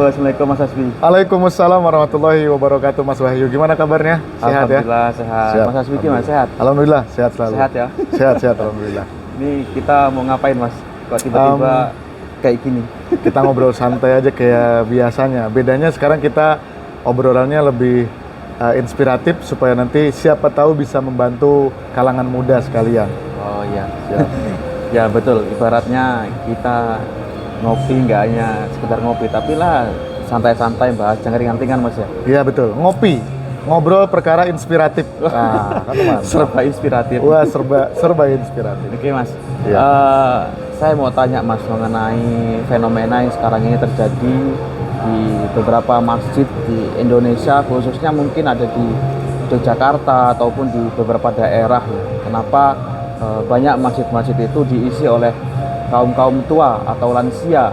Halo, Assalamualaikum Mas Hasbi. Waalaikumsalam warahmatullahi wabarakatuh, Mas Wahyu. Gimana kabarnya? Sehat ya? Alhamdulillah sehat. Siap. Mas Hasbi gimana, sehat? Alhamdulillah sehat selalu. Sehat ya? Sehat, alhamdulillah. Ini kita mau ngapain Mas? Kok tiba-tiba kayak gini? Kita ngobrol santai aja kayak biasanya. Bedanya sekarang kita obrolannya lebih inspiratif supaya nanti siapa tahu bisa membantu kalangan muda sekalian. Oh iya, siap. Ya betul, ibaratnya kita ngopi nggak hanya sekedar ngopi, tapi lah santai-santai bahas jangan ringan-ringan Mas ya. Iya betul, ngopi, ngobrol perkara inspiratif. Nah, kan mantap. Serba inspiratif. Wah, serba inspiratif. Oke Mas, Iya. saya mau tanya Mas mengenai fenomena yang sekarang ini terjadi di beberapa masjid di Indonesia, khususnya mungkin ada di Yogyakarta ataupun di beberapa daerah. Kenapa banyak masjid-masjid itu diisi oleh kaum tua atau lansia?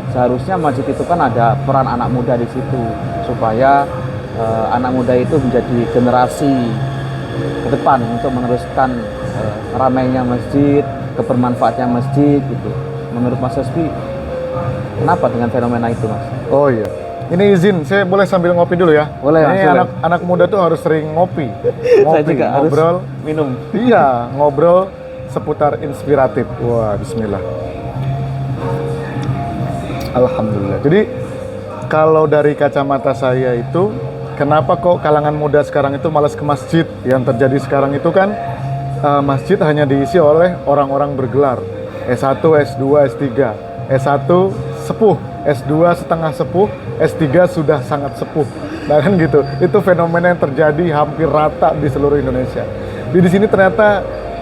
Seharusnya masjid itu kan ada peran anak muda di situ supaya anak muda itu menjadi generasi ke depan untuk meneruskan ramainya masjid, kebermanfaatnya masjid gitu. Menurut Mas Hasbi, kenapa dengan fenomena itu Mas? Oh iya. Ini izin, saya boleh sambil ngopi dulu ya? Boleh, Ini Mas, anak muda tuh harus sering ngopi. Saya juga ngobrol, harus minum. Iya, ngobrol seputar inspiratif. Wah, bismillah. Alhamdulillah. Jadi kalau dari kacamata saya itu, kenapa kok kalangan muda sekarang itu malas ke masjid? Yang terjadi sekarang itu kan masjid hanya diisi oleh orang-orang bergelar S1, S2, S3. S1 sepuh, S2 setengah sepuh, S3 sudah sangat sepuh. Nah kan gitu. Itu fenomena yang terjadi hampir rata di seluruh Indonesia. Di sini ternyata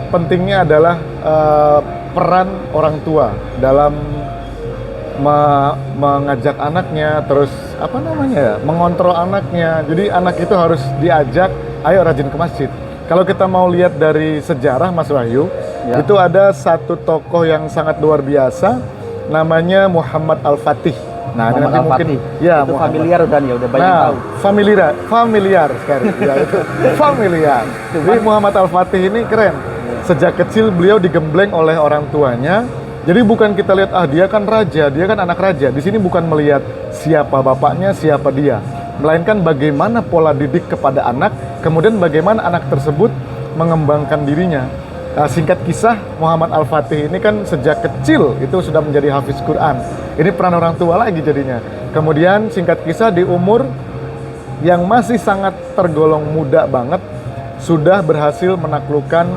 pentingnya adalah peran orang tua dalam mengajak anaknya, terus mengontrol anaknya. Jadi anak itu harus diajak, ayo rajin ke masjid. Kalau kita mau lihat dari sejarah Mas Wahyu, Ya. itu ada satu tokoh yang sangat luar biasa, namanya Muhammad Al-Fatih. Nah, Muhammad nanti mungkin Al-Fatih. ya Itu Muhammad. familiar kan ya, udah banyak Nah, tahu. familiar sekali. Ya, itu familiar. Jadi Muhammad Al-Fatih ini keren. Sejak kecil beliau digembleng oleh orang tuanya. Jadi bukan kita lihat dia kan raja, dia kan anak raja. Di sini bukan melihat siapa bapaknya, siapa dia, melainkan bagaimana pola didik kepada anak, kemudian bagaimana anak tersebut mengembangkan dirinya. Singkat kisah, Muhammad Al-Fatih ini kan sejak kecil itu sudah menjadi hafiz Quran. Ini peran orang tua lagi jadinya. Kemudian singkat kisah di umur yang masih sangat tergolong muda banget, sudah berhasil menaklukkan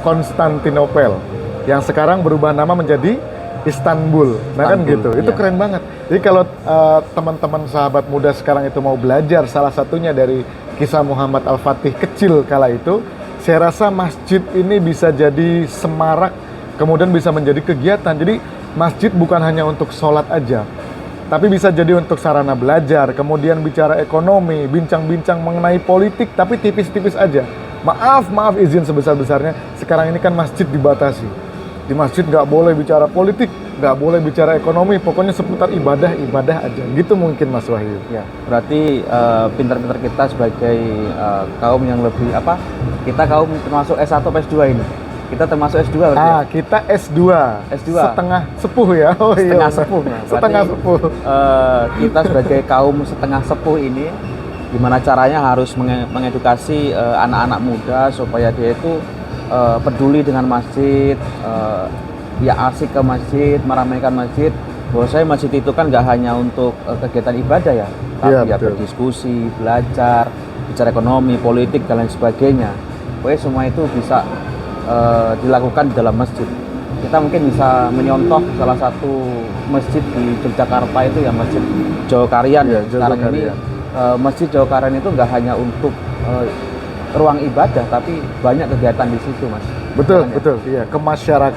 Konstantinopel yang sekarang berubah nama menjadi Istanbul. Nah kan gitu, itu iya. keren banget. Jadi kalau teman-teman sahabat muda sekarang itu mau belajar salah satunya dari kisah Muhammad Al-Fatih kecil kala itu, saya rasa masjid ini bisa jadi semarak, kemudian bisa menjadi kegiatan. Jadi masjid bukan hanya untuk sholat aja, tapi bisa jadi untuk sarana belajar, kemudian bicara ekonomi, bincang-bincang mengenai politik, tapi tipis-tipis aja. Maaf izin sebesar-besarnya, sekarang ini kan masjid dibatasi. Di masjid nggak boleh bicara politik, nggak boleh bicara ekonomi, pokoknya seputar ibadah aja. Gitu mungkin Mas Wahyu. Ya, berarti pintar-pintar kita sebagai kaum yang lebih kita kaum termasuk S1 atau S2 ini. Kita termasuk S2 berarti. Kita S2. S2. Setengah sepuh ya. Oh Setengah iya. sepuh. Nah, Setengah berarti, sepuh. Kita sebagai kaum setengah sepuh ini gimana caranya harus mengedukasi anak-anak muda supaya dia itu peduli dengan masjid, ya asik ke masjid, meramaikan masjid. Bahwasanya masjid itu kan nggak hanya untuk kegiatan ibadah ya, tapi ya berdiskusi, belajar, bicara ekonomi, politik dan lain sebagainya. Pokoknya semua itu bisa dilakukan di dalam masjid. Kita mungkin bisa menyontoh salah satu masjid di Yogyakarta itu ya Masjid Jogakarian. Ya, sekarang ini Masjid Jogakarian itu nggak hanya untuk ruang ibadah, tapi banyak kegiatan di situ Mas. Betul, iya, ke masyarakat.